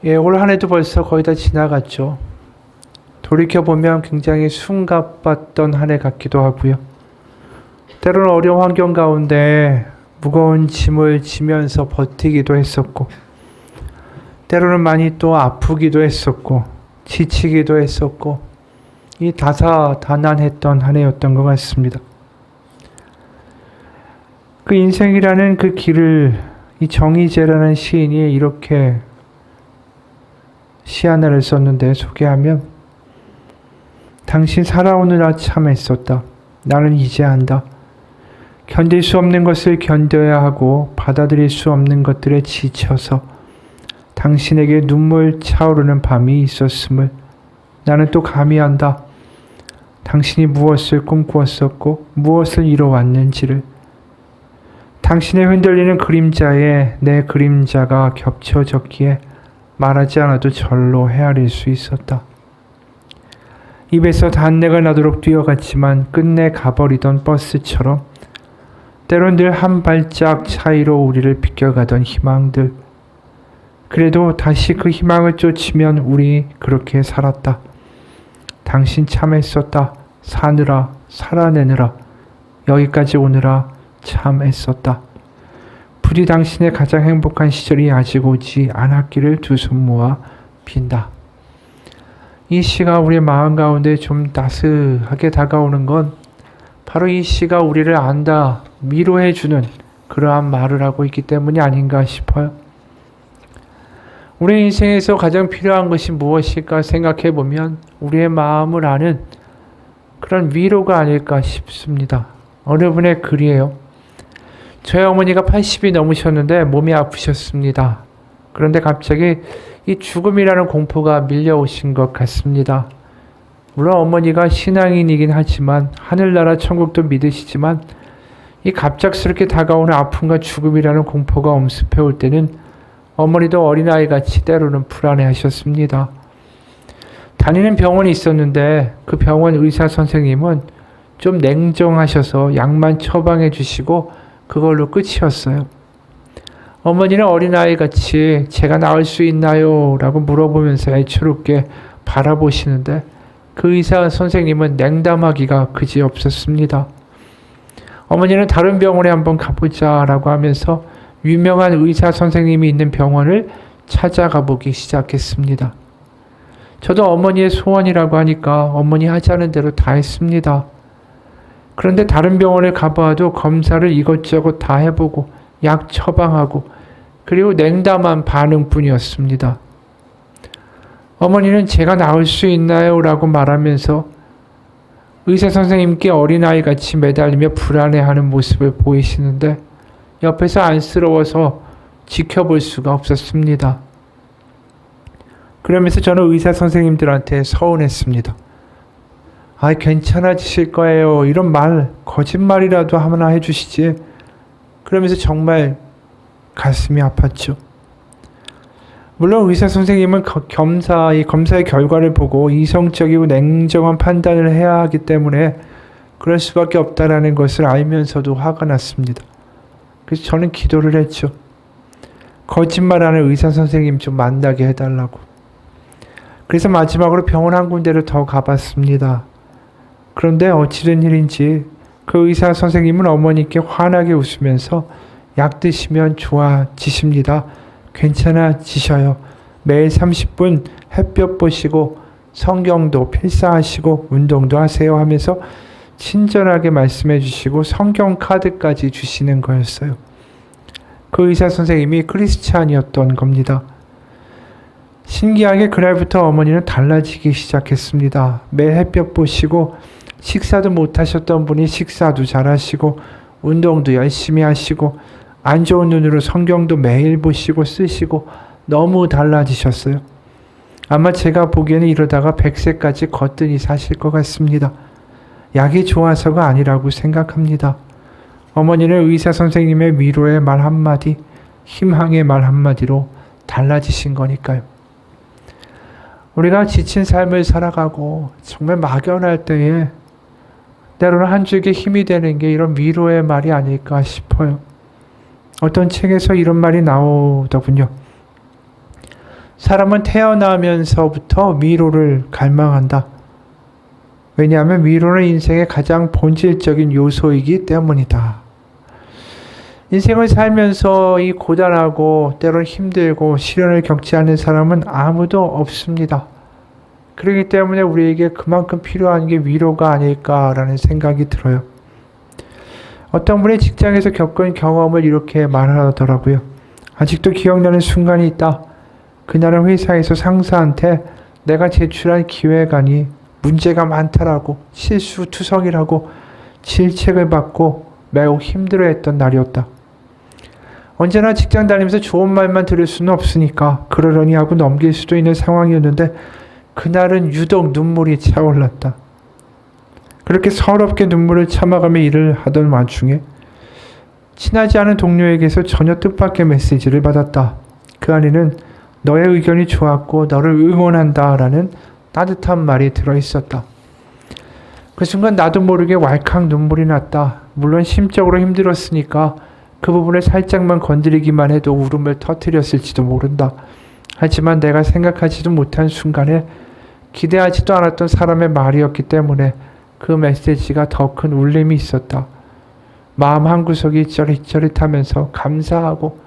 예, 올 한 해도 벌써 거의 다 지나갔죠. 돌이켜보면 굉장히 숨가빴던 한 해 같기도 하고요. 때로는 어려운 환경 가운데 무거운 짐을 지면서 버티기도 했었고, 때로는 많이 또 아프기도 했었고, 지치기도 했었고, 이 다사다난했던 한 해였던 것 같습니다. 그 인생이라는 그 길을 이 정희재라는 시인이 이렇게 시 하나를 썼는데 소개하면, 당신 살아오느라 참 애썼다. 나는 이제 안다. 견딜 수 없는 것을 견뎌야 하고 받아들일 수 없는 것들에 지쳐서 당신에게 눈물 차오르는 밤이 있었음을 나는 또 감히 안다. 당신이 무엇을 꿈꾸었었고 무엇을 이뤄왔는지를. 당신의 흔들리는 그림자에 내 그림자가 겹쳐졌기에 말하지 않아도 절로 헤아릴 수 있었다. 입에서 단내가 나도록 뛰어갔지만 끝내 가버리던 버스처럼 때론 늘 한 발짝 차이로 우리를 비껴가던 희망들. 그래도 다시 그 희망을 쫓으면 우리 그렇게 살았다. 당신 참 애썼다. 사느라 살아내느라 여기까지 오느라 참 애썼다. 부디 당신의 가장 행복한 시절이 아직 오지 않았기를 두 손 모아 빈다. 이 시가 우리의 마음 가운데 좀 따스하게 다가오는 건 바로 이 시가 우리를 안다, 위로해주는 그러한 말을 하고 있기 때문이 아닌가 싶어요. 우리 인생에서 가장 필요한 것이 무엇일까 생각해 보면 우리의 마음을 아는 그런 위로가 아닐까 싶습니다. 어느 분의 글이에요. 저희 어머니가 80이 넘으셨는데 몸이 아프셨습니다. 그런데 갑자기 이 죽음이라는 공포가 밀려오신 것 같습니다. 물론 어머니가 신앙인이긴 하지만 하늘나라 천국도 믿으시지만 이 갑작스럽게 다가오는 아픔과 죽음이라는 공포가 엄습해 올 때는 어머니도 어린아이같이 때로는 불안해하셨습니다. 다니는 병원이 있었는데 그 병원 의사 선생님은 좀 냉정하셔서 약만 처방해 주시고 그걸로 끝이었어요. 어머니는 어린아이같이 제가 나을 수 있나요? 라고 물어보면서 애처롭게 바라보시는데 그 의사 선생님은 냉담하기가 그지없었습니다. 어머니는 다른 병원에 한번 가보자 라고 하면서 유명한 의사 선생님이 있는 병원을 찾아가 보기 시작했습니다. 저도 어머니의 소원이라고 하니까 어머니 하자는 대로 다 했습니다. 그런데 다른 병원에 가봐도 검사를 이것저것 다 해보고 약 처방하고 그리고 냉담한 반응뿐이었습니다. 어머니는 제가 나을 수 있나요? 라고 말하면서 의사 선생님께 어린아이같이 매달리며 불안해하는 모습을 보이시는데 옆에서 안쓰러워서 지켜볼 수가 없었습니다. 그러면서 저는 의사 선생님들한테 서운했습니다. 괜찮아지실 거예요. 이런 말, 거짓말이라도 하나 해주시지. 그러면서 정말 가슴이 아팠죠. 물론 의사 선생님은 검사의 결과를 보고 이성적이고 냉정한 판단을 해야 하기 때문에 그럴 수밖에 없다라는 것을 알면서도 화가 났습니다. 그래서 저는 기도를 했죠. 거짓말하는 의사 선생님 좀 만나게 해달라고. 그래서 마지막으로 병원 한 군데를 더 가봤습니다. 그런데 어찌된 일인지 그 의사 선생님은 어머니께 환하게 웃으면서 약 드시면 좋아지십니다. 괜찮아지셔요. 매일 30분 햇볕 보시고 성경도 필사하시고 운동도 하세요 하면서 친절하게 말씀해 주시고 성경 카드까지 주시는 거였어요. 그 의사 선생님이 크리스찬이었던 겁니다. 신기하게 그날부터 어머니는 달라지기 시작했습니다. 매일 햇볕 보시고 식사도 못하셨던 분이 식사도 잘하시고 운동도 열심히 하시고 안 좋은 눈으로 성경도 매일 보시고 쓰시고 너무 달라지셨어요. 아마 제가 보기에는 이러다가 100세까지 거뜬히 사실 것 같습니다. 약이 좋아서가 아니라고 생각합니다. 어머니는 의사 선생님의 위로의 말 한마디, 희망의 말 한마디로 달라지신 거니까요. 우리가 지친 삶을 살아가고 정말 막연할 때에 때로는 한 줄기 힘이 되는 게 이런 위로의 말이 아닐까 싶어요. 어떤 책에서 이런 말이 나오더군요. 사람은 태어나면서부터 위로를 갈망한다. 왜냐하면 위로는 인생의 가장 본질적인 요소이기 때문이다. 인생을 살면서 이 고단하고 때로는 힘들고 시련을 겪지 않는 사람은 아무도 없습니다. 그렇기 때문에 우리에게 그만큼 필요한 게 위로가 아닐까라는 생각이 들어요. 어떤 분이 직장에서 겪은 경험을 이렇게 말하더라고요. 아직도 기억나는 순간이 있다. 그날은 회사에서 상사한테 내가 제출한 기획안이 문제가 많다라고 실수투성이라고 질책을 받고 매우 힘들어했던 날이었다. 언제나 직장 다니면서 좋은 말만 들을 수는 없으니까 그러려니 하고 넘길 수도 있는 상황이었는데 그날은 유독 눈물이 차올랐다. 그렇게 서럽게 눈물을 참아가며 일을 하던 와중에 친하지 않은 동료에게서 전혀 뜻밖의 메시지를 받았다. 그 안에는 너의 의견이 좋았고 너를 응원한다 라는 따뜻한 말이 들어있었다. 그 순간 나도 모르게 왈칵 눈물이 났다. 물론 심적으로 힘들었으니까 그 부분을 살짝만 건드리기만 해도 울음을 터뜨렸을지도 모른다. 하지만 내가 생각하지도 못한 순간에 기대하지도 않았던 사람의 말이었기 때문에 그 메시지가 더 큰 울림이 있었다. 마음 한구석이 쩌릿쩌릿하면서 감사하고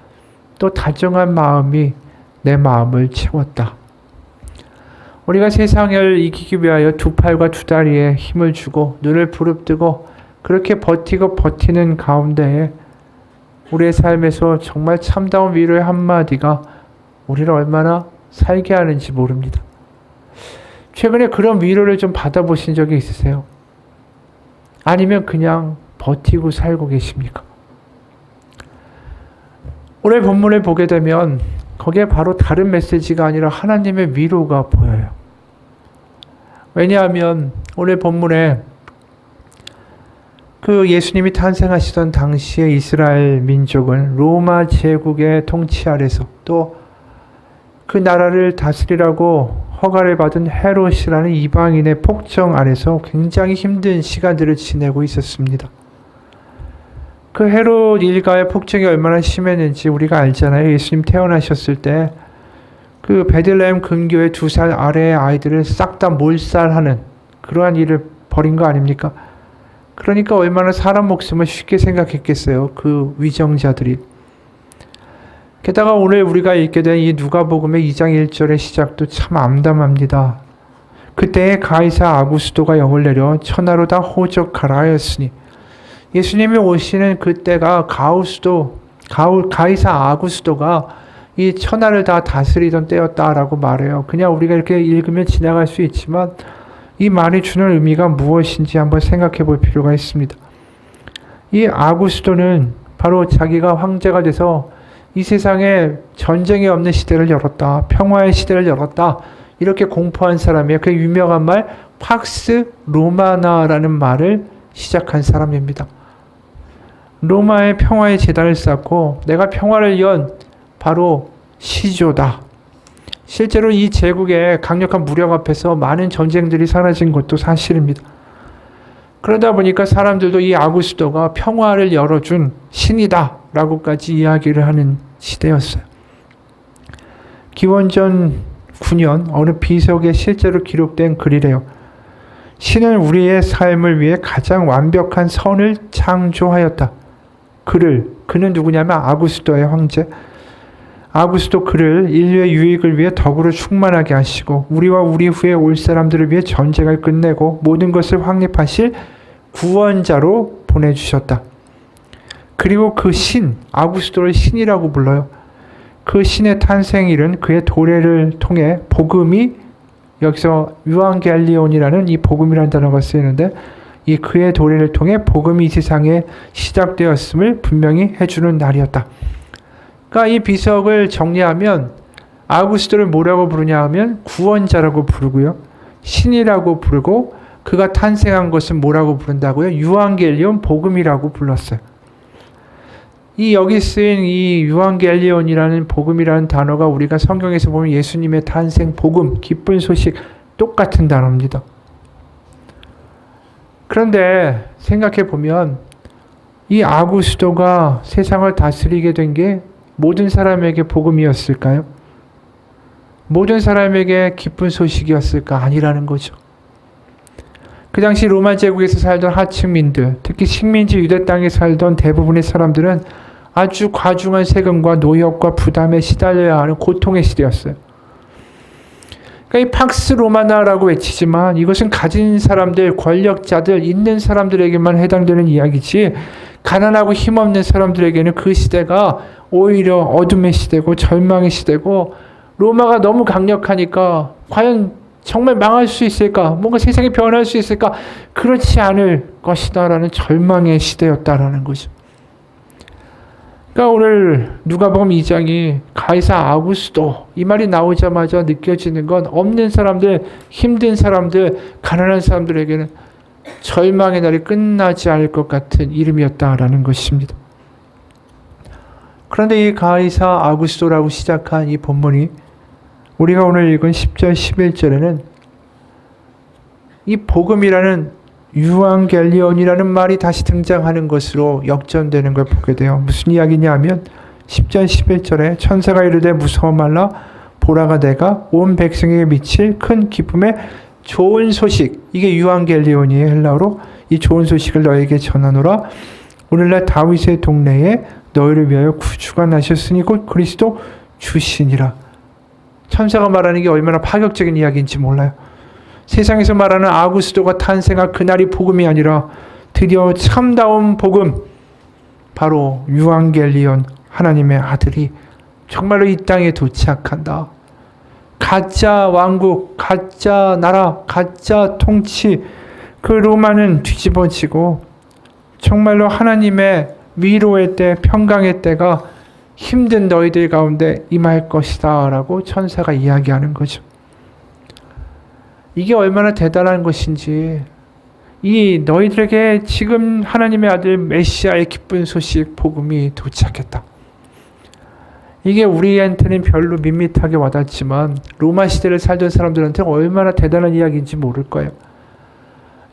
또 다정한 마음이 내 마음을 채웠다. 우리가 세상을 이기기 위하여 두 팔과 두 다리에 힘을 주고 눈을 부릅뜨고 그렇게 버티고 버티는 가운데에 우리의 삶에서 정말 참다운 위로의 한마디가 우리를 얼마나 살게 하는지 모릅니다. 최근에 그런 위로를 좀 받아보신 적이 있으세요? 아니면 그냥 버티고 살고 계십니까? 오늘 본문을 보게 되면 거기에 바로 다른 메시지가 아니라 하나님의 위로가 보여요. 왜냐하면 오늘 본문에 그 예수님이 탄생하시던 당시의 이스라엘 민족은 로마 제국의 통치 아래서 또 그 나라를 다스리라고 허가를 받은 헤롯이라는 이방인의 폭정 아래서 굉장히 힘든 시간들을 지내고 있었습니다. 그 헤롯 일가의 폭정이 얼마나 심했는지 우리가 알잖아요. 예수님 태어나셨을 때 그 베들레헴 근교의 2살 아래의 아이들을 싹 다 몰살하는 그러한 일을 벌인 거 아닙니까? 그러니까 얼마나 사람 목숨을 쉽게 생각했겠어요. 그 위정자들이. 게다가 오늘 우리가 읽게 된 이 누가복음의 2장 1절의 시작도 참 암담합니다. 그때에 가이사 아구스도가 영을 내려 천하로 다 호적하라 하였으니 예수님이 오시는 그때가 가이사 아구스도가 이 천하를 다 다스리던 때였다라고 말해요. 그냥 우리가 이렇게 읽으면 지나갈 수 있지만 이 말이 주는 의미가 무엇인지 한번 생각해 볼 필요가 있습니다. 이 아구스도는 바로 자기가 황제가 돼서 이 세상에 전쟁이 없는 시대를 열었다. 평화의 시대를 열었다. 이렇게 공포한 사람이에요. 그 유명한 말 팍스 로마나라는 말을 시작한 사람입니다. 로마의 평화의 제단을 쌓고 내가 평화를 연 바로 시조다. 실제로 이 제국의 강력한 무력 앞에서 많은 전쟁들이 사라진 것도 사실입니다. 그러다 보니까 사람들도 이 아구스도가 평화를 열어준 신이다 라고까지 이야기를 하는 시대였어요. 기원전 9년 어느 비석에 실제로 기록된 글이래요. 신은 우리의 삶을 위해 가장 완벽한 선을 창조하였다. 그는 누구냐면 아구스도의 황제. 아구스도 그를 인류의 유익을 위해 덕으로 충만하게 하시고 우리와 우리 후에 올 사람들을 위해 전쟁을 끝내고 모든 것을 확립하실 구원자로 보내주셨다. 그리고 그 신, 아구스도를 신이라고 불러요. 그 신의 탄생일은 그의 도래를 통해 복음이, 여기서 유앙겔리온이라는 이 복음이라는 단어가 쓰이는데 이 그의 도래를 통해 복음이 이 세상에 시작되었음을 분명히 해주는 날이었다. 그러니까 이 비석을 정리하면 아구스도를 뭐라고 부르냐 하면 구원자라고 부르고요. 신이라고 부르고 그가 탄생한 것은 뭐라고 부른다고요? 유앙겔리온 복음이라고 불렀어요. 이 여기 쓰인 이 유앙겔리온이라는 복음이라는 단어가 우리가 성경에서 보면 예수님의 탄생, 복음, 기쁜 소식 똑같은 단어입니다. 그런데 생각해 보면 이 아구스도가 세상을 다스리게 된 게 모든 사람에게 복음이었을까요? 모든 사람에게 기쁜 소식이었을까? 아니라는 거죠. 그 당시 로마 제국에서 살던 하층민들, 특히 식민지 유대 땅에 살던 대부분의 사람들은 아주 과중한 세금과 노역과 부담에 시달려야 하는 고통의 시대였어요. 그러니까 이 팍스 로마나라고 외치지만 이것은 가진 사람들, 권력자들, 있는 사람들에게만 해당되는 이야기지 가난하고 힘없는 사람들에게는 그 시대가 오히려 어둠의 시대고 절망의 시대고 로마가 너무 강력하니까 과연 정말 망할 수 있을까? 뭔가 세상이 변할 수 있을까? 그렇지 않을 것이다라는 절망의 시대였다라는 거죠. 그러니까 오늘 누가복음 2장이 가이사 아구스도 이 말이 나오자마자 느껴지는 건 없는 사람들, 힘든 사람들, 가난한 사람들에게는 절망의 날이 끝나지 않을 것 같은 이름이었다라는 것입니다. 그런데 이 가이사 아구스도라고 시작한 이 본문이 우리가 오늘 읽은 10절, 11절에는 이 복음이라는 유앙겔리온이라는 말이 다시 등장하는 것으로 역전되는 걸 보게 돼요. 무슨 이야기냐면 10절, 11절에 천사가 이르되 무서워 말라 보라가 내가 온 백성에게 미칠 큰 기쁨의 좋은 소식, 이게 유앙겔리온이에요. 헬라어로. 이 좋은 소식을 너에게 전하노라. 오늘날 다윗의 동네에 너희를 위하여 구주가 나셨으니 곧 그리스도 주시니라. 천사가 말하는 게 얼마나 파격적인 이야기인지 몰라요. 세상에서 말하는 아구스도가 탄생한 그날이 복음이 아니라 드디어 참다운 복음, 바로 유앙겔리온, 하나님의 아들이 정말로 이 땅에 도착한다. 가짜 왕국, 가짜 나라, 가짜 통치, 그 로마는 뒤집어지고 정말로 하나님의 위로의 때, 평강의 때가 힘든 너희들 가운데 임할 것이다 라고 천사가 이야기하는 거죠. 이게 얼마나 대단한 것인지, 이 너희들에게 지금 하나님의 아들 메시아의 기쁜 소식 복음이 도착했다. 이게 우리한테는 별로 밋밋하게 와닿지만 로마 시대를 살던 사람들한테는 얼마나 대단한 이야기인지 모를 거예요.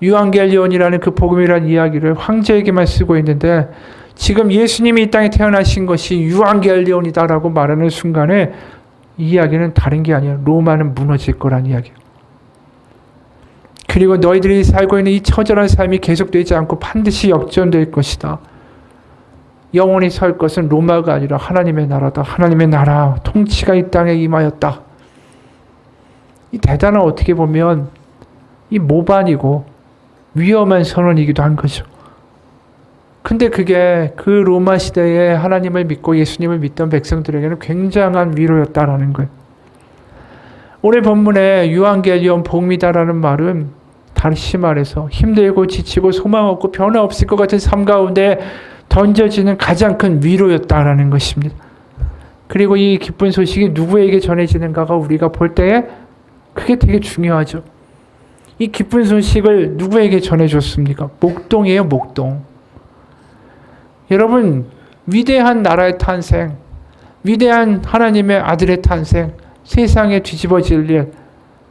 유앙겔리온이라는 그 복음이라는 이야기를 황제에게만 쓰고 있는데 지금 예수님이 이 땅에 태어나신 것이 유앙겔리온이다라고 말하는 순간에 이 이야기는 다른 게 아니에요. 로마는 무너질 거란 이야기예요. 그리고 너희들이 살고 있는 이 처절한 삶이 계속되지 않고 반드시 역전될 것이다. 영원히 설 것은 로마가 아니라 하나님의 나라다. 하나님의 나라, 통치가 이 땅에 임하였다. 이 대단한, 어떻게 보면 이 모반이고 위험한 선언이기도 한 거죠. 근데 그게 그 로마 시대에 하나님을 믿고 예수님을 믿던 백성들에게는 굉장한 위로였다라는 거예요. 오늘 본문에 유앙겔리온 복음이다라는 말은 다시 말해서 힘들고 지치고 소망 없고 변화 없을 것 같은 삶 가운데 던져지는 가장 큰 위로였다라는 것입니다. 그리고 이 기쁜 소식이 누구에게 전해지는가가 우리가 볼 때에 그게 되게 중요하죠. 이 기쁜 소식을 누구에게 전해줬습니까? 목동이에요, 목동. 여러분, 위대한 나라의 탄생, 위대한 하나님의 아들의 탄생, 세상에 뒤집어질 일,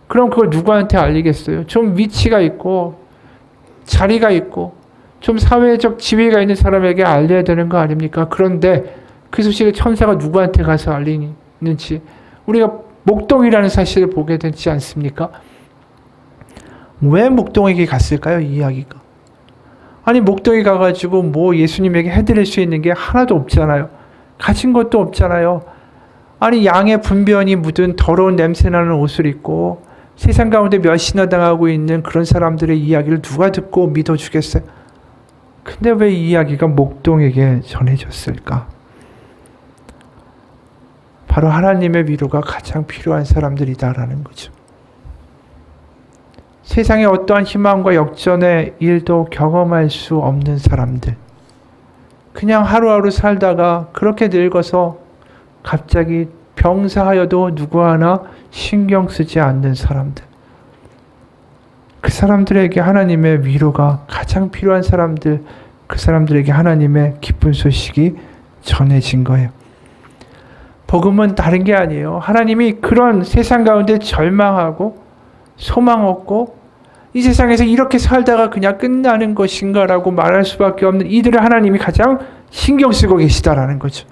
그럼 그걸 누구한테 알리겠어요? 좀 위치가 있고 자리가 있고 좀 사회적 지위가 있는 사람에게 알려야 되는 거 아닙니까? 그런데 그 소식을 천사가 누구한테 가서 알리는지 우리가 목동이라는 사실을 보게 되지 않습니까? 왜 목동에게 갔을까요? 이 이야기가. 아니, 목동에 가가지고 뭐 예수님에게 해드릴 수 있는 게 하나도 없잖아요. 가진 것도 없잖아요. 아니, 양의 분변이 묻은 더러운 냄새나는 옷을 입고 세상 가운데 멸시당하고 있는 그런 사람들의 이야기를 누가 듣고 믿어주겠어요? 근데 왜 이 이야기가 목동에게 전해졌을까? 바로 하나님의 위로가 가장 필요한 사람들이다라는 거죠. 세상에 어떠한 희망과 역전의 일도 경험할 수 없는 사람들, 그냥 하루하루 살다가 그렇게 늙어서 갑자기 병사하여도 누구 하나 신경 쓰지 않는 사람들, 그 사람들에게 하나님의 위로가 가장 필요한 사람들, 그 사람들에게 하나님의 기쁜 소식이 전해진 거예요. 복음은 다른 게 아니에요. 하나님이 그런 세상 가운데 절망하고 소망 없고 이 세상에서 이렇게 살다가 그냥 끝나는 것인가라고 말할 수밖에 없는 이들을 하나님이 가장 신경 쓰고 계시다라는 거죠.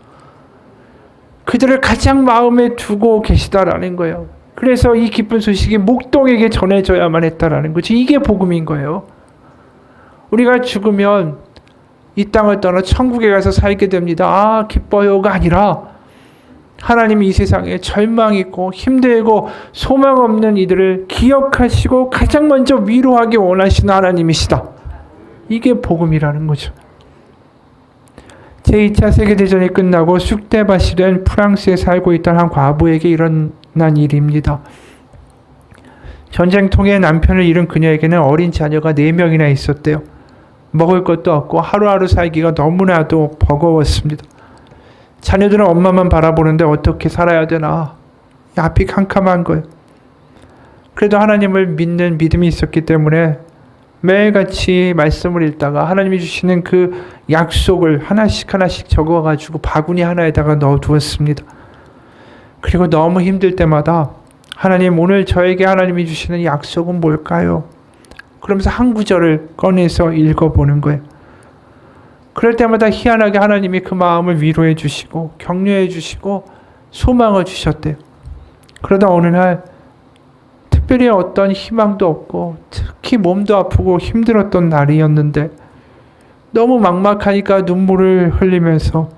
그들을 가장 마음에 두고 계시다라는 거예요. 그래서 이 기쁜 소식이 목동에게 전해져야만 했다라는 거지. 이게 복음인 거예요. 우리가 죽으면 이 땅을 떠나 천국에 가서 살게 됩니다. 아, 기뻐요가 아니라 하나님이 이 세상에 절망 있고 힘들고 소망 없는 이들을 기억하시고 가장 먼저 위로하기 원하시는 하나님이시다. 이게 복음이라는 거죠. 제2차 세계대전이 끝나고 쑥대밭이 된 프랑스에 살고 있던 한 과부에게 일어난 일입니다. 전쟁통에 남편을 잃은 그녀에게는 어린 자녀가 4명이나 있었대요. 먹을 것도 없고 하루하루 살기가 너무나도 버거웠습니다. 자녀들은 엄마만 바라보는데 어떻게 살아야 되나 앞이 캄캄한 거예요. 그래도 하나님을 믿는 믿음이 있었기 때문에 매일같이 말씀을 읽다가 하나님이 주시는 그 약속을 하나씩 적어가지고 바구니 하나에다가 넣어두었습니다. 그리고 너무 힘들 때마다 하나님, 오늘 저에게 하나님이 주시는 약속은 뭘까요? 그러면서 한 구절을 꺼내서 읽어보는 거예요. 그럴 때마다 희한하게 하나님이 그 마음을 위로해 주시고 격려해 주시고 소망을 주셨대요. 그러다 어느 날 특별히 어떤 희망도 없고 특히 몸도 아프고 힘들었던 날이었는데 너무 막막하니까 눈물을 흘리면서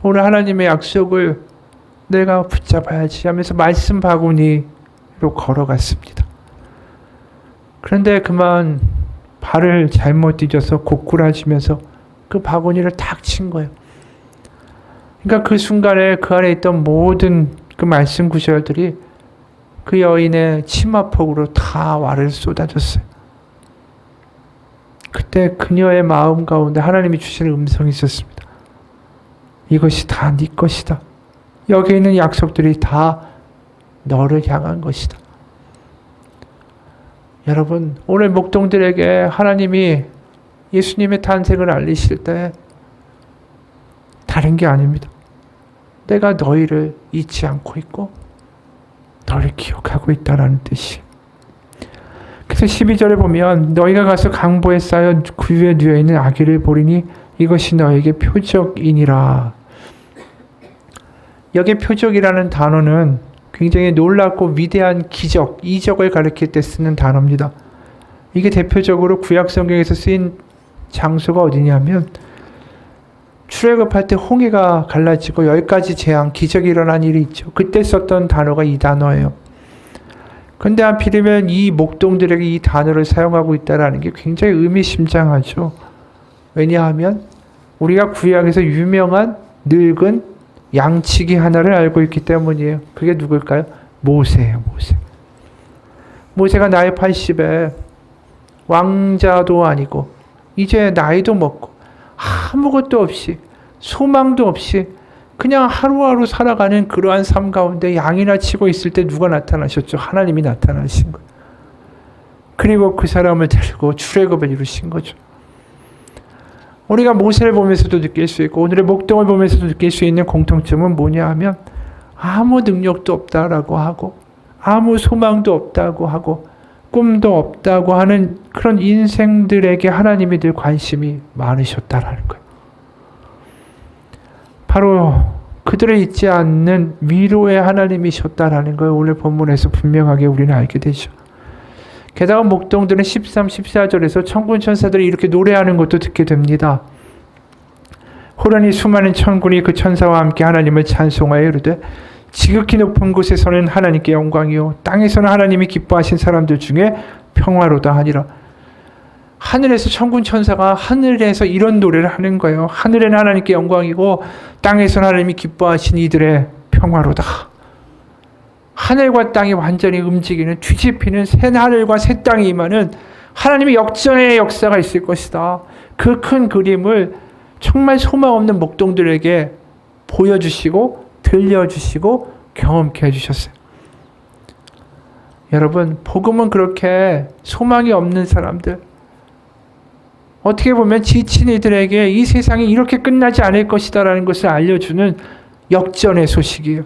오늘 하나님의 약속을 내가 붙잡아야지 하면서 말씀 바구니로 걸어갔습니다. 그런데 그만 발을 잘못 디뎌서 고꾸라지면서 그 바구니를 탁 친 거예요. 그러니까 그 순간에 그 안에 있던 모든 그 말씀 구절들이 그 여인의 치마폭으로 다 와를 쏟아졌어요. 그때 그녀의 마음 가운데 하나님이 주시는 음성이 있었습니다. 이것이 다 네 것이다. 여기 있는 약속들이 다 너를 향한 것이다. 여러분, 오늘 목동들에게 하나님이 예수님의 탄생을 알리실 때 다른 게 아닙니다. 내가 너희를 잊지 않고 있고 너를 기억하고 있다라는 뜻이. 그래서 12절에 보면 너희가 가서 강보에 쌓여 구유에 누워있는 아기를 보리니 이것이 너에게 표적이니라. 여기 표적이라는 단어는 굉장히 놀랍고 위대한 기적, 이적을 가리킬 때 쓰는 단어입니다. 이게 대표적으로 구약 성경에서 쓰인 장소가 어디냐면 출애굽할 때 홍해가 갈라지고 10가지 재앙, 기적이 일어난 일이 있죠. 그때 썼던 단어가 이 단어예요. 근데 하필이면 이 목동들에게 이 단어를 사용하고 있다는 게 굉장히 의미심장하죠. 왜냐하면 우리가 구약에서 유명한 늙은 양치기 하나를 알고 있기 때문이에요. 그게 누굴까요? 모세예요. 모세가 나이 80에 왕자도 아니고 이제 나이도 먹고 아무것도 없이 소망도 없이 그냥 하루하루 살아가는 그러한 삶 가운데 양이나 치고 있을 때 누가 나타나셨죠? 하나님이 나타나신 거예요. 그리고 그 사람을 데리고 출애굽을 이루신 거죠. 우리가 모세를 보면서도 느낄 수 있고 오늘의 목동을 보면서도 느낄 수 있는 공통점은 뭐냐 하면 아무 능력도 없다라고 하고 아무 소망도 없다고 하고 꿈도 없다고 하는 그런 인생들에게 하나님이 늘 관심이 많으셨다라는 거예요. 바로 그들을 잊지 않는 위로의 하나님이셨다라는 걸 오늘 본문에서 분명하게 우리는 알게 되죠. 게다가 목동들은 13, 14절에서 천군 천사들이 이렇게 노래하는 것도 듣게 됩니다. 호련히 수많은 천군이 그 천사와 함께 하나님을 찬송하여 이르되 지극히 높은 곳에서는 하나님께 영광이요 땅에서는 하나님이 기뻐하신 사람들 중에 평화로다 하니라. 하늘에서 천군 천사가 하늘에서 이런 노래를 하는 거예요. 하늘에는 하나님께 영광이고 땅에서는 하나님이 기뻐하신 이들의 평화로다. 하늘과 땅이 완전히 움직이는 뒤집히는 새 하늘과 새 땅이 임하는 하나님의 역전의 역사가 있을 것이다. 그 큰 그림을 정말 소망 없는 목동들에게 보여주시고 들려주시고 경험케 해주셨어요. 여러분, 복음은 그렇게 소망이 없는 사람들, 어떻게 보면 지친 이들에게 이 세상이 이렇게 끝나지 않을 것이다 라는 것을 알려주는 역전의 소식이에요.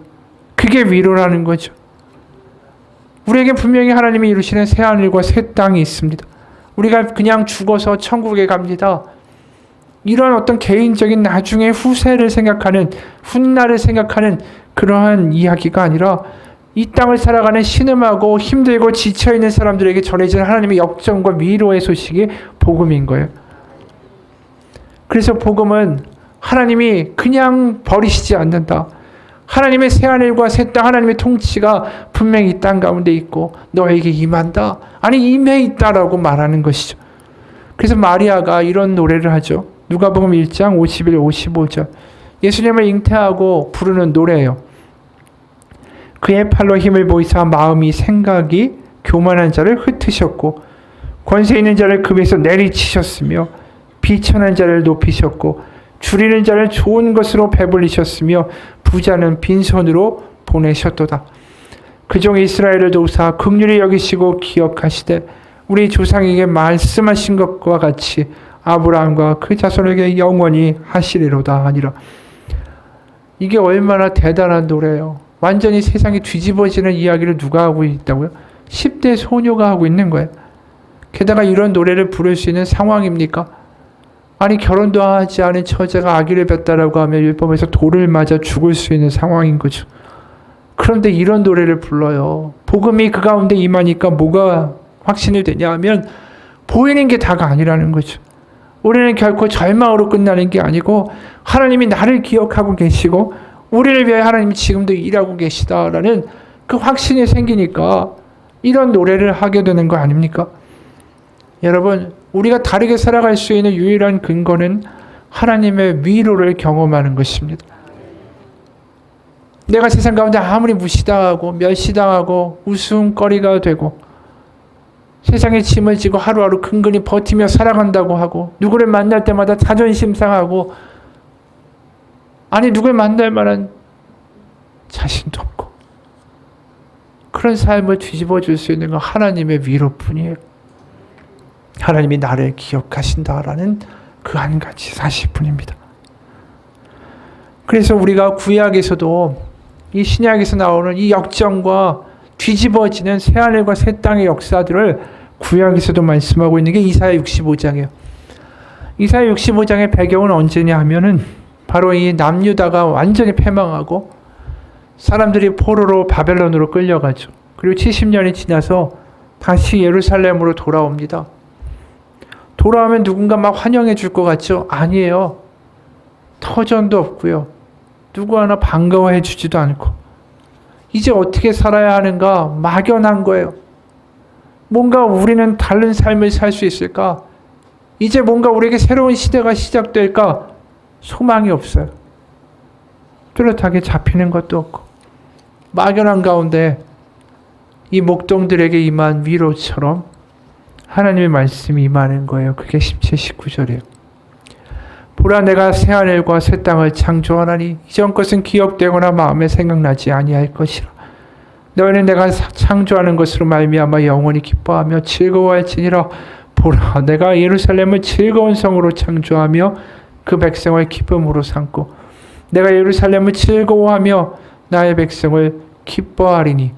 그게 위로라는 거죠. 우리에게 분명히 하나님이 이루시는 새 하늘과 새 땅이 있습니다. 우리가 그냥 죽어서 천국에 갑니다. 이런 어떤 개인적인 나중에 후세를 생각하는 훗날을 생각하는 그러한 이야기가 아니라 이 땅을 살아가는 신음하고 힘들고 지쳐있는 사람들에게 전해지는 하나님의 역정과 위로의 소식이 복음인 거예요. 그래서 복음은 하나님이 그냥 버리시지 않는다. 하나님의 새하늘과 새 땅, 하나님의 통치가 분명히 이 땅 가운데 있고 너에게 임한다. 아니 임해 있다라고 말하는 것이죠. 그래서 마리아가 이런 노래를 하죠. 누가복음 1장 51, 55절. 예수님을 잉태하고 부르는 노래예요. 그의 팔로 힘을 보이사 마음이 생각이 교만한 자를 흩으셨고 권세 있는 자를 급에서 내리치셨으며 비천한 자를 높이셨고 줄이는 자를 좋은 것으로 배불리셨으며 부자는 빈손으로 보내셨도다. 그종 이스라엘을 도우사 긍휼히 여기시고 기억하시되 우리 조상에게 말씀하신 것과 같이 아브라함과 그 자손에게 영원히 하시리로다 하니라. 이게 얼마나 대단한 노래예요. 완전히 세상이 뒤집어지는 이야기를 누가 하고 있다고요? 10대 소녀가 하고 있는 거예요. 게다가 이런 노래를 부를 수 있는 상황입니까? 아니 결혼도 하지 않은 처자가 아기를 뱄다라고 하면 율법에서 돌을 맞아 죽을 수 있는 상황인 거죠. 그런데 이런 노래를 불러요. 복음이 그 가운데 임하니까 뭐가 확신이 되냐 하면 보이는 게 다가 아니라는 거죠. 우리는 결코 절망으로 끝나는 게 아니고 하나님이 나를 기억하고 계시고 우리를 위해 하나님이 지금도 일하고 계시다라는 그 확신이 생기니까 이런 노래를 하게 되는 거 아닙니까? 여러분, 우리가 다르게 살아갈 수 있는 유일한 근거는 하나님의 위로를 경험하는 것입니다. 내가 세상 가운데 아무리 무시당하고 멸시당하고 웃음거리가 되고 세상에 짐을 지고 하루하루 근근히 버티며 살아간다고 하고 누구를 만날 때마다 자존심 상하고 아니 누굴 만날 만한 자신도 없고 그런 삶을 뒤집어 줄 수 있는 건 하나님의 위로뿐이에요. 하나님이 나를 기억하신다라는 그 한 가지 사실뿐입니다. 그래서 우리가 구약에서도 이 신약에서 나오는 이 역정과 뒤집어지는 새하늘과 새 땅의 역사들을 구약에서도 말씀하고 있는 게 이사야 65장이에요. 이사야 65장의 배경은 언제냐 하면은 바로 이 남유다가 완전히 패망하고 사람들이 포로로 바벨론으로 끌려가죠. 그리고 70년이 지나서 다시 예루살렘으로 돌아옵니다. 돌아오면 누군가 막 환영해 줄 것 같죠? 아니에요. 터전도 없고요. 누구 하나 반가워해 주지도 않고 이제 어떻게 살아야 하는가 막연한 거예요. 뭔가 우리는 다른 삶을 살 수 있을까? 이제 뭔가 우리에게 새로운 시대가 시작될까? 소망이 없어요. 뚜렷하게 잡히는 것도 없고 막연한 가운데 이 목동들에게 임한 위로처럼 하나님의 말씀이 임하는 거예요. 그게 17, 19절이에요. 보라 내가 새하늘과 새 땅을 창조하나니 이전 것은 기억되거나 마음에 생각나지 아니할 것이라. 너희는 내가 창조하는 것으로 말미암아 영원히 기뻐하며 즐거워할지니라. 보라 내가 예루살렘을 즐거운 성으로 창조하며 그 백성을 기쁨으로 삼고 내가 예루살렘을 즐거워하며 나의 백성을 기뻐하리니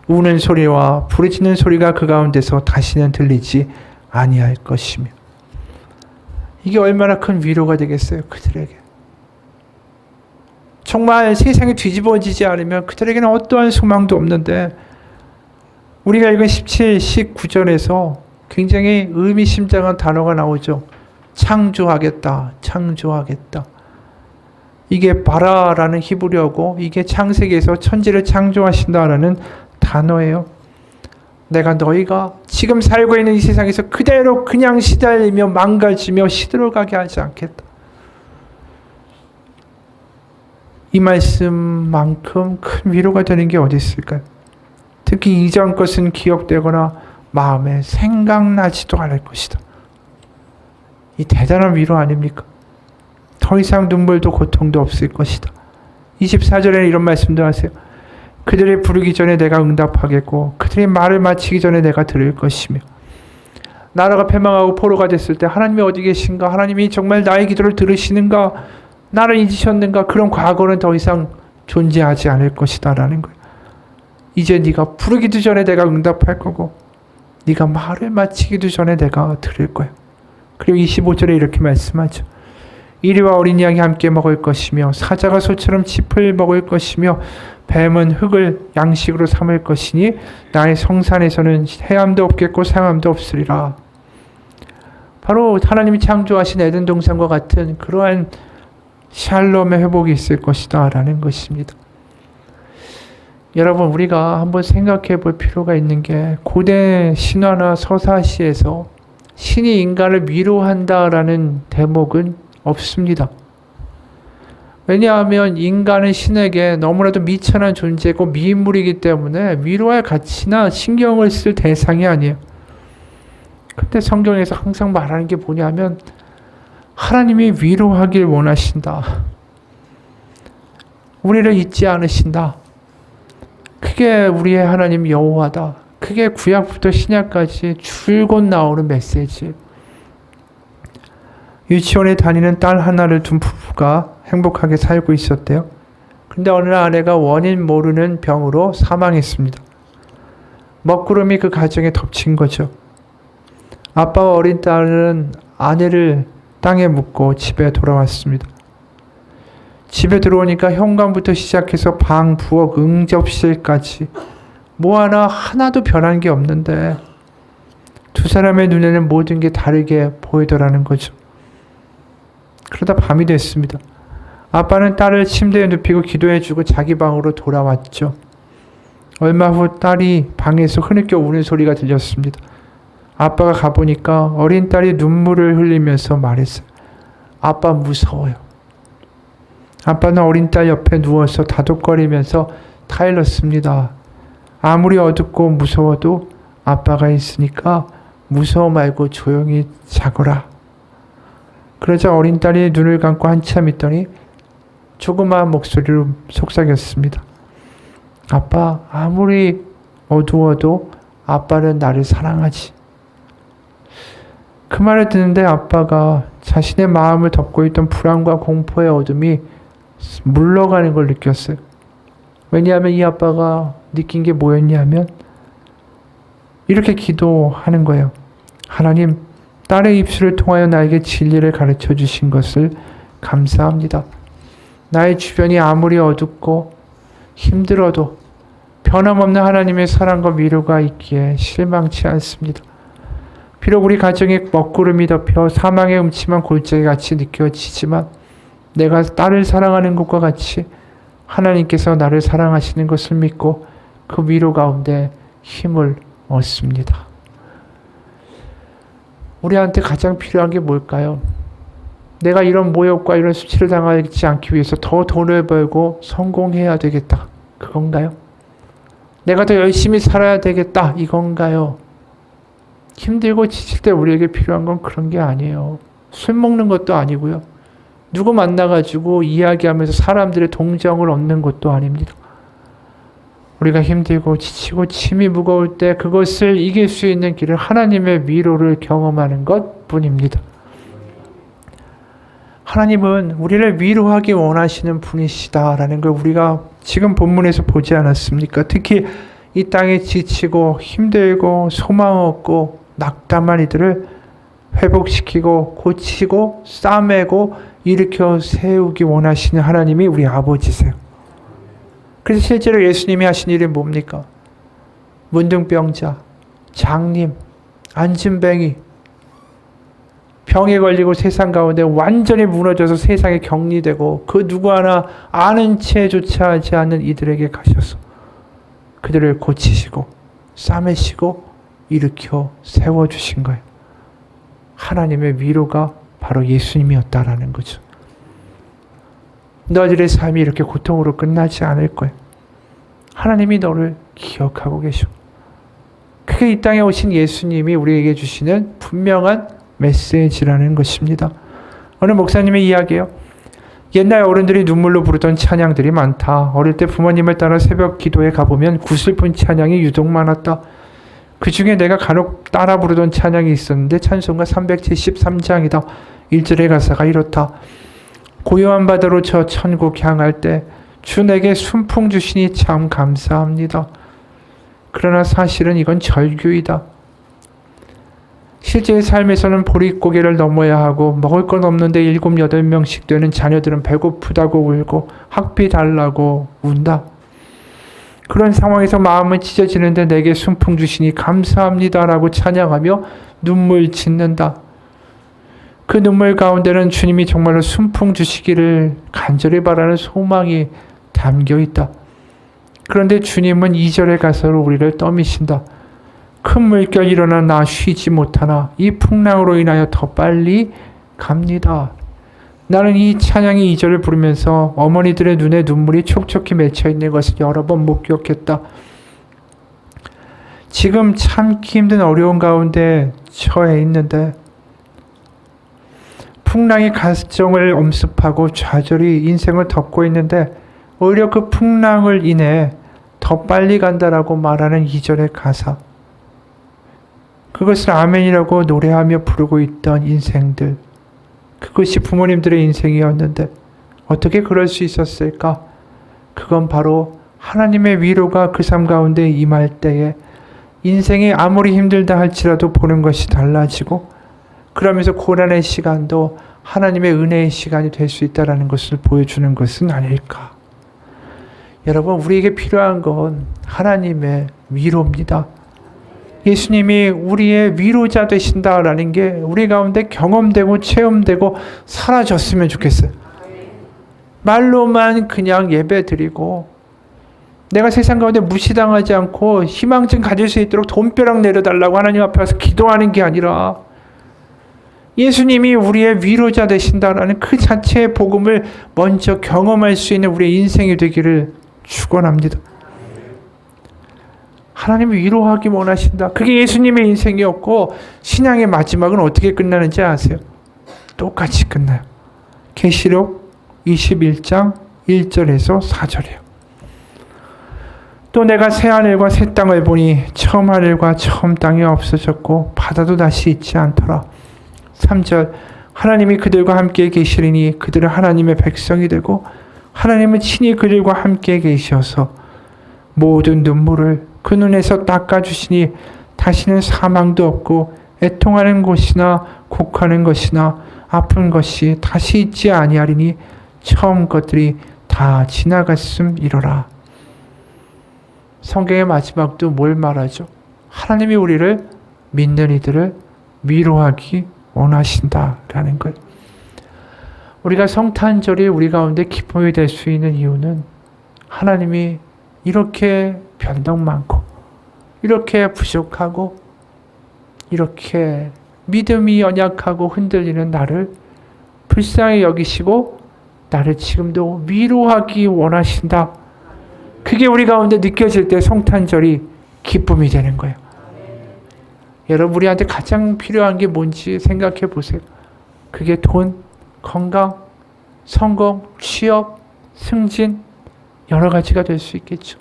우는 소리와 부르짖는 소리가 그 가운데서 다시는 들리지 아니할 것이며. 이게 얼마나 큰 위로가 되겠어요, 그들에게. 정말 세상이 뒤집어지지 않으면 그들에게는 어떠한 소망도 없는데 우리가 읽은 17, 19절에서 굉장히 의미심장한 단어가 나오죠. 창조하겠다, 창조하겠다. 이게 바라라는 히브리어고 이게 창세기에서 천지를 창조하신다라는 단어예요. 내가 너희가 지금 살고 있는 이 세상에서 그대로 그냥 시달리며 망가지며 시들어가게 하지 않겠다. 이 말씀만큼 큰 위로가 되는 게 어디 있을까요? 특히 이전 것은 기억되거나 마음에 생각나지도 않을 것이다. 이 대단한 위로 아닙니까? 더 이상 눈물도 고통도 없을 것이다. 24절에는 이런 말씀도 하세요. 그들이 부르기 전에 내가 응답하겠고 그들이 말을 마치기 전에 내가 들을 것이며. 나라가 패망하고 포로가 됐을 때 하나님이 어디 계신가? 하나님이 정말 나의 기도를 들으시는가? 나를 잊으셨는가? 그런 과거는 더 이상 존재하지 않을 것이다 라는 거예요. 이제 네가 부르기도 전에 내가 응답할 거고 네가 말을 마치기도 전에 내가 들을 거예요. 그리고 25절에 이렇게 말씀하죠. 이리와 어린 양이 함께 먹을 것이며 사자가 소처럼 짚을 먹을 것이며 뱀은 흙을 양식으로 삼을 것이니 나의 성산에서는 해함도 없겠고 상함도 없으리라. 바로 하나님이 창조하신 에덴 동산과 같은 그러한 샬롬의 회복이 있을 것이다 라는 것입니다. 여러분, 우리가 한번 생각해 볼 필요가 있는 게 고대 신화나 서사시에서 신이 인간을 위로한다라는 대목은 없습니다. 왜냐하면 인간은 신에게 너무나도 미천한 존재고 미인물이기 때문에 위로할 가치나 신경을 쓸 대상이 아니에요. 근데 성경에서 항상 말하는 게 뭐냐면 하나님이 위로하길 원하신다. 우리를 잊지 않으신다. 그게 우리의 하나님 여호와다. 그게 구약부터 신약까지 줄곧 나오는 메시지. 유치원에 다니는 딸 하나를 둔 부부가 행복하게 살고 있었대요. 근데 어느 날 아내가 원인 모르는 병으로 사망했습니다. 먹구름이 그 가정에 덮친 거죠. 아빠와 어린 딸은 아내를 땅에 묻고 집에 돌아왔습니다. 집에 들어오니까 현관부터 시작해서 방, 부엌, 응접실까지 뭐 하나도 변한 게 없는데 두 사람의 눈에는 모든 게 다르게 보이더라는 거죠. 그러다 밤이 됐습니다. 아빠는 딸을 침대에 눕히고 기도해주고 자기 방으로 돌아왔죠. 얼마 후 딸이 방에서 흐느껴 우는 소리가 들렸습니다. 아빠가 가보니까 어린 딸이 눈물을 흘리면서 말했어요. 아빠 무서워요. 아빠는 어린 딸 옆에 누워서 다독거리면서 타일렀습니다. 아무리 어둡고 무서워도 아빠가 있으니까 무서워 말고 조용히 자거라. 그러자 어린 딸이 눈을 감고 한참 있더니 조그마한 목소리로 속삭였습니다. 아빠, 아무리 어두워도 아빠는 나를 사랑하지. 그 말을 듣는데 아빠가 자신의 마음을 덮고 있던 불안과 공포의 어둠이 물러가는 걸 느꼈어요. 왜냐하면 이 아빠가 느낀 게 뭐였냐면 이렇게 기도하는 거예요. 하나님, 딸의 입술을 통하여 나에게 진리를 가르쳐 주신 것을 감사합니다. 나의 주변이 아무리 어둡고 힘들어도 변함없는 하나님의 사랑과 위로가 있기에 실망치 않습니다. 비록 우리 가정에 먹구름이 덮여 사망의 음침한 골짜기 같이 느껴지지만 내가 딸을 사랑하는 것과 같이 하나님께서 나를 사랑하시는 것을 믿고 그 위로 가운데 힘을 얻습니다. 우리한테 가장 필요한 게 뭘까요? 내가 이런 모욕과 이런 수치를 당하지 않기 위해서 더 돈을 벌고 성공해야 되겠다. 그건가요? 내가 더 열심히 살아야 되겠다. 이건가요? 힘들고 지칠 때 우리에게 필요한 건 그런 게 아니에요. 술 먹는 것도 아니고요. 누구 만나가지고 이야기하면서 사람들의 동정을 얻는 것도 아닙니다. 우리가 힘들고 지치고 짐이 무거울 때 그것을 이길 수 있는 길은 하나님의 위로를 경험하는 것 뿐입니다. 하나님은 우리를 위로하기 원하시는 분이시다라는 걸 우리가 지금 본문에서 보지 않았습니까? 특히 이 땅에 지치고 힘들고 소망 없고 낙담한 이들을 회복시키고 고치고 싸매고 일으켜 세우기 원하시는 하나님이 우리 아버지세요. 그래서 실제로 예수님이 하신 일이 뭡니까? 문둥병자, 장님, 안진뱅이, 병에 걸리고 세상 가운데 완전히 무너져서 세상에 격리되고 그 누구 하나 아는 채조차 하지 않는 이들에게 가셔서 그들을 고치시고 싸매시고 일으켜 세워주신 거예요. 하나님의 위로가 바로 예수님이었다라는 거죠. 너희들의 삶이 이렇게 고통으로 끝나지 않을 거예요. 하나님이 너를 기억하고 계셔. 그게 이 땅에 오신 예수님이 우리에게 주시는 분명한 메시지라는 것입니다. 어느 목사님의 이야기예요. 옛날 어른들이 눈물로 부르던 찬양들이 많다. 어릴 때 부모님을 따라 새벽 기도에 가보면 구슬픈 찬양이 유독 많았다. 그 중에 내가 간혹 따라 부르던 찬양이 있었는데 찬송가 373장이다. 1절의 가사가 이렇다. 고요한 바다로 저 천국 향할 때 주 내게 순풍 주시니 참 감사합니다. 그러나 사실은 이건 절규이다. 실제의 삶에서는 보릿고개를 넘어야 하고 먹을 건 없는데 7, 8명씩 되는 자녀들은 배고프다고 울고 학비 달라고 운다. 그런 상황에서 마음은 찢어지는데 내게 순풍 주시니 감사합니다라고 찬양하며 눈물 짓는다. 그 눈물 가운데는 주님이 정말로 순풍 주시기를 간절히 바라는 소망이 담겨 있다. 그런데 주님은 2절의 가사로 우리를 떠미신다. 큰 물결 일어나 나 쉬지 못하나 이 풍랑으로 인하여 더 빨리 갑니다. 나는 이 찬양의 2절을 부르면서 어머니들의 눈에 눈물이 촉촉히 맺혀 있는 것을 여러 번 목격했다. 지금 참기 힘든 어려운 가운데 처해 있는데 풍랑이 가정을 엄습하고 좌절이 인생을 덮고 있는데 오히려 그 풍랑을 인해 더 빨리 간다라고 말하는 2절의 가사. 그것을 아멘이라고 노래하며 부르고 있던 인생들. 그것이 부모님들의 인생이었는데 어떻게 그럴 수 있었을까? 그건 바로 하나님의 위로가 그 삶 가운데 임할 때에 인생이 아무리 힘들다 할지라도 보는 것이 달라지고 그러면서 고난의 시간도 하나님의 은혜의 시간이 될 수 있다는 것을 보여주는 것은 아닐까. 여러분, 우리에게 필요한 건 하나님의 위로입니다. 예수님이 우리의 위로자 되신다라는 게 우리 가운데 경험되고 체험되고 사라졌으면 좋겠어요. 말로만 그냥 예배드리고 내가 세상 가운데 무시당하지 않고 희망증 가질 수 있도록 돈벼락 내려달라고 하나님 앞에 와서 기도하는 게 아니라 예수님이 우리의 위로자 되신다라는 그 자체의 복음을 먼저 경험할 수 있는 우리의 인생이 되기를 축원합니다. 하나님이 위로하기 원하신다. 그게 예수님의 인생이었고 신앙의 마지막은 어떻게 끝나는지 아세요? 똑같이 끝나요. 계시록 21장 1절에서 4절이에요. 또 내가 새 하늘과 새 땅을 보니 처음 하늘과 처음 땅이 없어졌고 바다도 다시 있지 않더라. 3절 하나님이 그들과 함께 계시리니 그들은 하나님의 백성이 되고 하나님은 친히 그들과 함께 계셔서 모든 눈물을 그 눈에서 닦아주시니 다시는 사망도 없고 애통하는 곳이나 곡하는 것이나 아픈 것이 다시 있지 아니하리니 처음 것들이 다 지나갔음이로라. 성경의 마지막도 뭘 말하죠? 하나님이 우리를 믿는 이들을 위로하기 원하신다라는 것. 우리가 성탄절이 우리 가운데 기쁨이 될 수 있는 이유는 하나님이 이렇게 변덕 많고 이렇게 부족하고 이렇게 믿음이 연약하고 흔들리는 나를 불쌍히 여기시고 나를 지금도 위로하기 원하신다. 그게 우리 가운데 느껴질 때 성탄절이 기쁨이 되는 거예요. 여러분, 우리한테 가장 필요한 게 뭔지 생각해 보세요. 그게 돈, 건강, 성공, 취업, 승진 여러 가지가 될 수 있겠죠.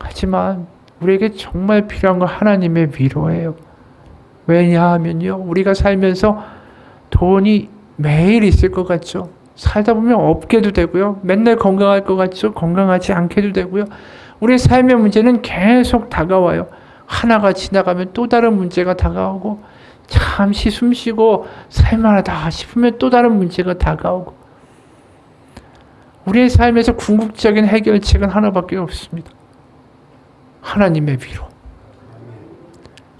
하지만 우리에게 정말 필요한 건 하나님의 위로예요. 왜냐하면요, 우리가 살면서 돈이 매일 있을 것 같죠. 살다 보면 없게도 되고요. 맨날 건강할 것 같죠. 건강하지 않게도 되고요. 우리의 삶의 문제는 계속 다가와요. 하나가 지나가면 또 다른 문제가 다가오고 잠시 숨쉬고 살만하다 싶으면 또 다른 문제가 다가오고 우리의 삶에서 궁극적인 해결책은 하나밖에 없습니다. 하나님의 위로.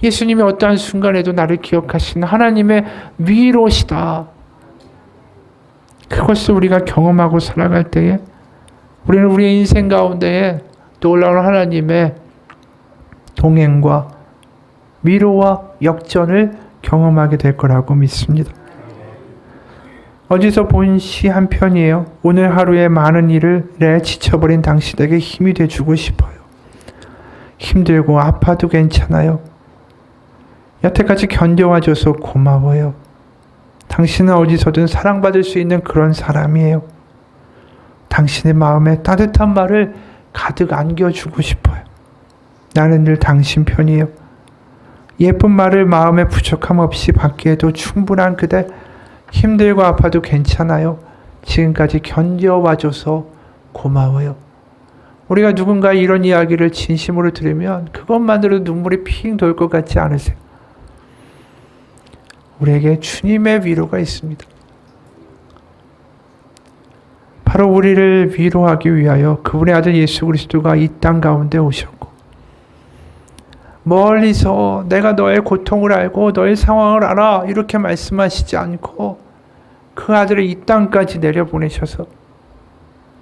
예수님이 어떠한 순간에도 나를 기억하시는 하나님의 위로시다. 그것을 우리가 경험하고 살아갈 때에 우리는 우리의 인생 가운데에 놀라운 하나님의 동행과 위로와 역전을 경험하게 될 거라고 믿습니다. 어디서 본 시 한 편이에요. 오늘 하루의 많은 일에 지쳐버린 당신에게 힘이 돼주고 싶어요. 힘들고 아파도 괜찮아요. 여태까지 견뎌와줘서 고마워요. 당신은 어디서든 사랑받을 수 있는 그런 사람이에요. 당신의 마음에 따뜻한 말을 가득 안겨주고 싶어요. 나는 늘 당신 편이에요. 예쁜 말을 마음에 부족함 없이 받기에도 충분한 그대, 힘들고 아파도 괜찮아요. 지금까지 견뎌와줘서 고마워요. 우리가 누군가 이런 이야기를 진심으로 들으면 그것만으로도 눈물이 핑 돌 것 같지 않으세요? 우리에게 주님의 위로가 있습니다. 바로 우리를 위로하기 위하여 그분의 아들 예수 그리스도가 이 땅 가운데 오셨고, 멀리서 내가 너의 고통을 알고 너의 상황을 알아 이렇게 말씀하시지 않고 그 아들을 이 땅까지 내려보내셔서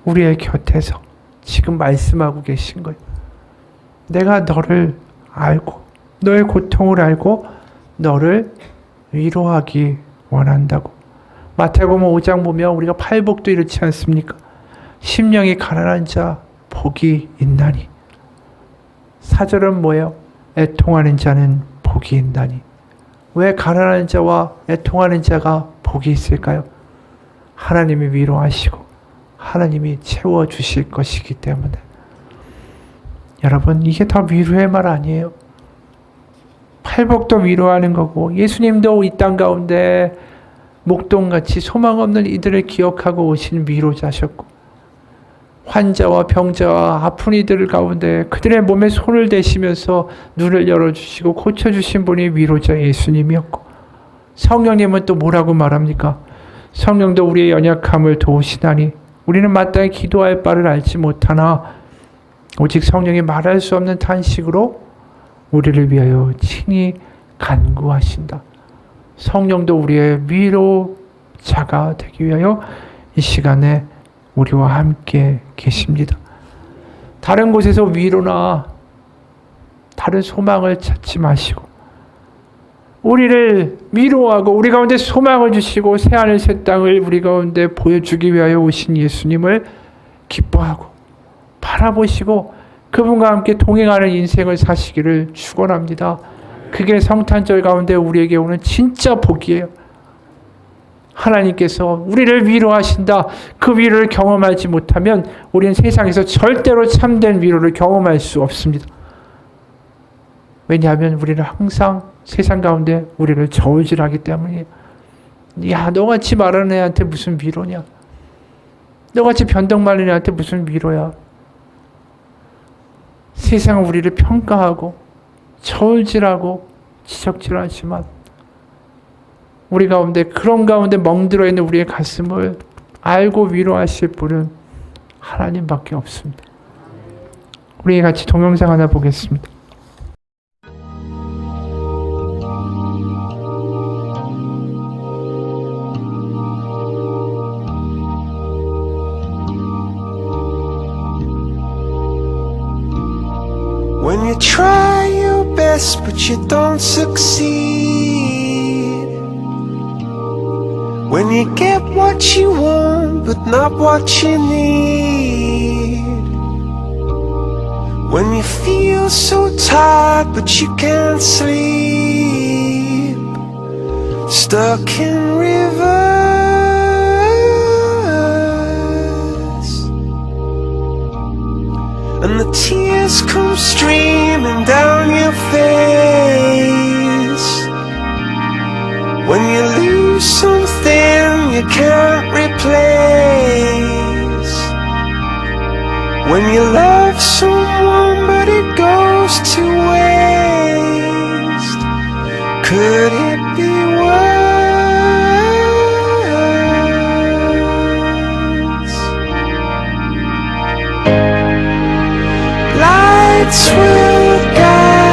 우리의 곁에서 지금 말씀하고 계신 거예요. 내가 너를 알고 너의 고통을 알고 너를 위로하기 원한다고. 마태복음 5장 보면 우리가 팔복도 이렇지 않습니까? 심령이 가난한 자 복이 있나니. 4절은 뭐예요? 애통하는 자는 복이 있나니. 왜 가난한 자와 애통하는 자가 복이 있을까요? 하나님이 위로하시고 하나님이 채워주실 것이기 때문에. 여러분, 이게 다 위로의 말 아니에요? 팔복도 위로하는 거고, 예수님도 이 땅 가운데 목동같이 소망 없는 이들을 기억하고 오신 위로자셨고, 환자와 병자와 아픈 이들 가운데 그들의 몸에 손을 대시면서 눈을 열어주시고 고쳐주신 분이 위로자 예수님이었고, 성령님은 또 뭐라고 말합니까? 성령도 우리의 연약함을 도우시나니 우리는 마땅히 기도할 바를 알지 못하나 오직 성령이 말할 수 없는 탄식으로 우리를 위하여 친히 간구하신다. 성령도 우리의 위로자가 되기 위하여 이 시간에 우리와 함께 계십니다. 다른 곳에서 위로나 다른 소망을 찾지 마시고 우리를 위로하고 우리 가운데 소망을 주시고 새하늘 새 땅을 우리 가운데 보여주기 위하여 오신 예수님을 기뻐하고 바라보시고 그분과 함께 동행하는 인생을 사시기를 축원합니다. 그게 성탄절 가운데 우리에게 오는 진짜 복이에요. 하나님께서 우리를 위로하신다. 그 위로를 경험하지 못하면 우리는 세상에서 절대로 참된 위로를 경험할 수 없습니다. 왜냐하면 우리는 항상 세상 가운데 우리를 저울질하기 때문이에요. 야, 너같이 말하는 애한테 무슨 위로냐? 너같이 변덕 말하는 애한테 무슨 위로야? 세상은 우리를 평가하고 저울질하고 지적질하지만 우리 가운데 그런 가운데 멍들어 있는 우리의 가슴을 알고 위로하실 분은 하나님밖에 없습니다. 우리 같이 동영상 하나 보겠습니다. When you try your best but you don't succeed, when you get what you want but not what you need, when you feel so tired but you can't sleep, stuck in rivers and the tears come streaming down your face, when you lose something you can't replace, when you love someone but it goes to waste, could it be worse? Lights will guide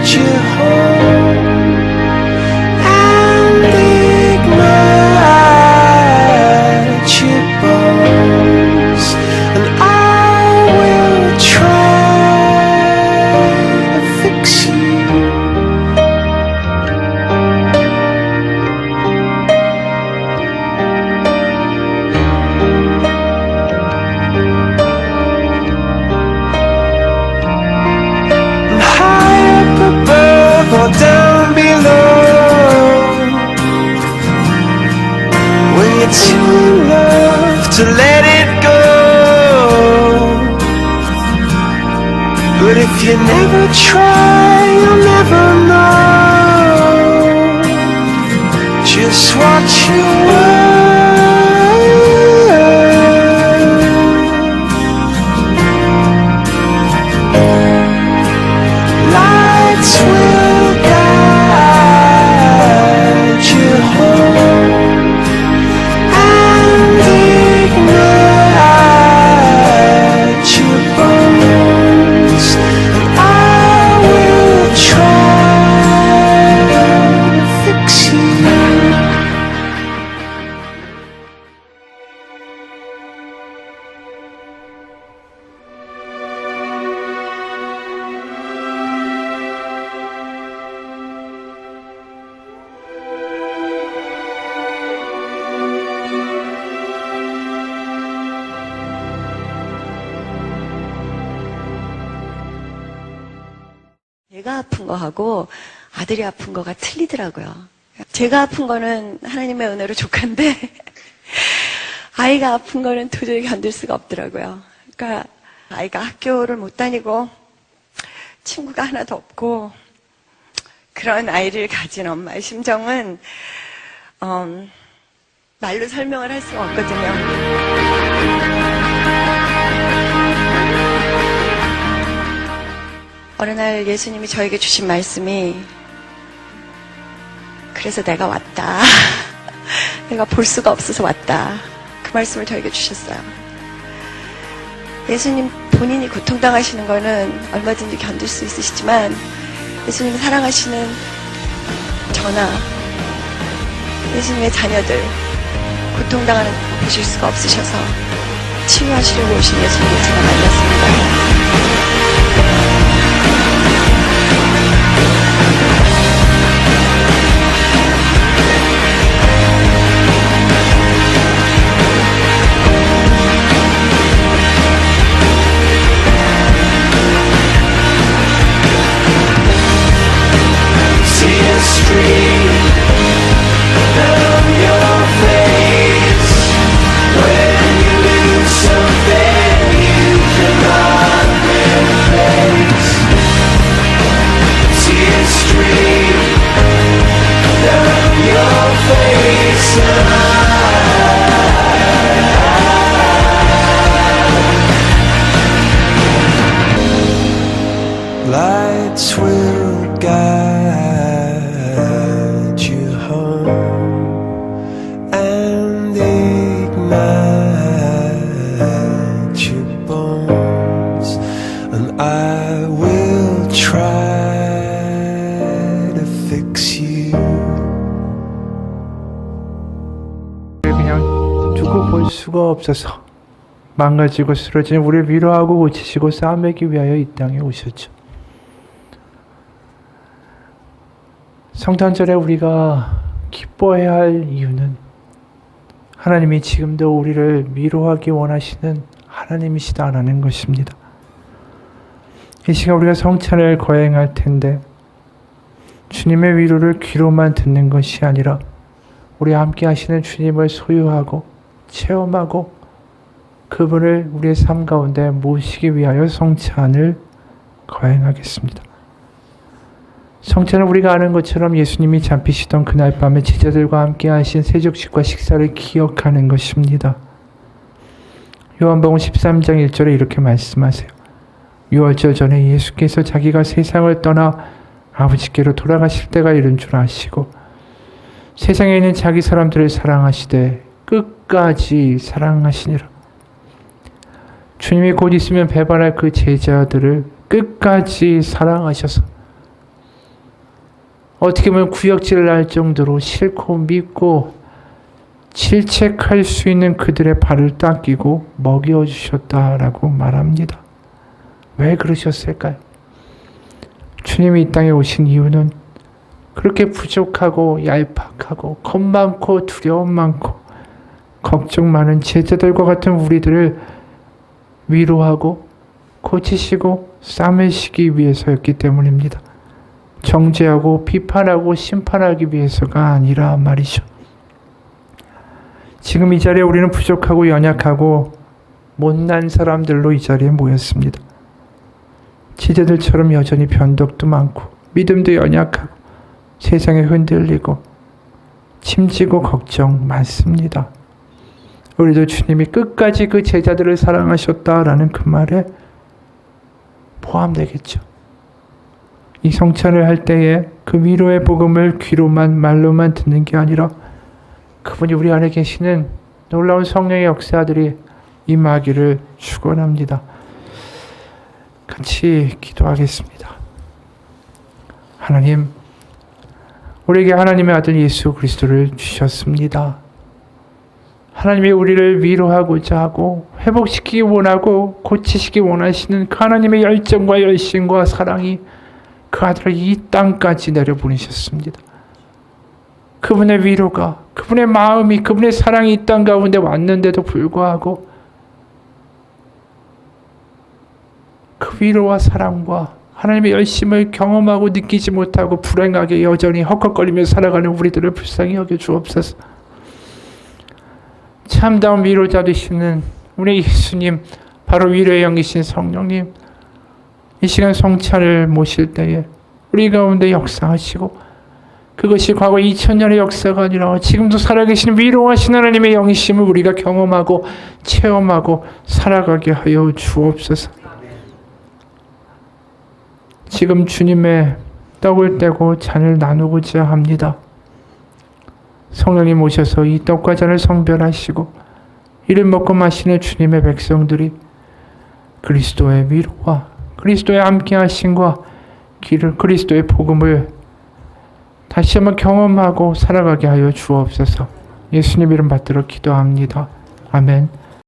you home and ignite your bones, and I will try to fix you. Or down below, when you're too in love to let it go, but if you never try you'll never know just what you were. Lights will guide 아픈 거하고 아들이 아픈 거가 틀리더라고요. 제가 아픈 거는 하나님의 은혜로 족한데 아이가 아픈 거는 도저히 견딜 수가 없더라고요. 그러니까 아이가 학교를 못 다니고 친구가 하나도 없고 그런 아이를 가진 엄마의 심정은 말로 설명을 할 수가 없거든요. 어느 날 예수님이 저에게 주신 말씀이 그래서 내가 왔다. 내가 볼 수가 없어서 왔다. 그 말씀을 저에게 주셨어요. 예수님 본인이 고통당하시는 거는 얼마든지 견딜 수 있으시지만 예수님이 사랑하시는 저나 예수님의 자녀들 고통당하는 거 보실 수가 없으셔서 치유하시려고 오신 예수님을 제가 만났습니다. See a stream down your face. When you lose something you cannot replace. See a stream down your face. Lights will guide you home and ignite your bones, and I will try to fix you. 그냥 두고 볼 수가 없어서 망가지고 쓰러진 우리를 위로하고 고치시고 싸매기 위하여 이 땅에 오셨죠. 성탄절에 우리가 기뻐해야 할 이유는 하나님이 지금도 우리를 위로하기 원하시는 하나님이시다라는 것입니다. 이 시간 우리가 성찬을 거행할 텐데 주님의 위로를 귀로만 듣는 것이 아니라 우리와 함께 하시는 주님을 소유하고 체험하고 그분을 우리의 삶 가운데 모시기 위하여 성찬을 거행하겠습니다. 성찬은 우리가 아는 것처럼 예수님이 잡히시던 그날 밤에 제자들과 함께 하신 세족식과 식사를 기억하는 것입니다. 요한복음 13장 1절에 이렇게 말씀하세요. 6월절 전에 예수께서 자기가 세상을 떠나 아버지께로 돌아가실 때가 이른 줄 아시고 세상에 있는 자기 사람들을 사랑하시되 끝까지 사랑하시니라. 주님이 곧 있으면 배반할 그 제자들을 끝까지 사랑하셔서 어떻게 보면 구역질을 할 정도로 싫고 믿고 질책할 수 있는 그들의 발을 닦이고 먹여주셨다라고 말합니다. 왜 그러셨을까요? 주님이 이 땅에 오신 이유는 그렇게 부족하고 얄팍하고 겁 많고 두려움 많고 걱정 많은 제자들과 같은 우리들을 위로하고 고치시고 싸매시기 위해서였기 때문입니다. 정죄하고 비판하고 심판하기 위해서가 아니라 말이죠. 지금 이 자리에 우리는 부족하고 연약하고 못난 사람들로 이 자리에 모였습니다. 제자들처럼 여전히 변덕도 많고 믿음도 연약하고 세상에 흔들리고 짐지고 걱정 많습니다. 우리도 주님이 끝까지 그 제자들을 사랑하셨다라는 그 말에 포함되겠죠. 이 성찬을 할 때에 그 위로의 복음을 귀로만 말로만 듣는 게 아니라 그분이 우리 안에 계시는 놀라운 성령의 역사들이 임하기를 축원합니다. 같이 기도하겠습니다. 하나님, 우리에게 하나님의 아들 예수 그리스도를 주셨습니다. 하나님이 우리를 위로하고자 하고 회복시키기 원하고 고치시기 원하시는 그 하나님의 열정과 열심과 사랑이 그 아들을 이 땅까지 내려보내셨습니다. 그분의 위로가, 그분의 마음이, 그분의 사랑이 이 땅 가운데 왔는데도 불구하고 그 위로와 사랑과 하나님의 열심을 경험하고 느끼지 못하고 불행하게 여전히 헉헉거리며 살아가는 우리들을 불쌍히 여겨 주옵소서. 참다운 위로자 되시는 우리 예수님, 바로 위로의 영이신 성령님, 이 시간 성찬을 모실 때에 우리 가운데 역사하시고, 그것이 과거 2000년의 역사가 아니라 지금도 살아계신 위로하신 하나님의 영이심을 우리가 경험하고 체험하고 살아가게 하여 주옵소서. 지금 주님의 떡을 떼고 잔을 나누고자 합니다. 성령님 오셔서 이 떡과 잔을 성별하시고 이를 먹고 마시는 주님의 백성들이 그리스도의 위로와 그리스도의 함께하심과 길을, 그리스도의 복음을 다시 한번 경험하고 살아가게 하여 주옵소서. 예수님 이름 받들어 기도합니다. 아멘.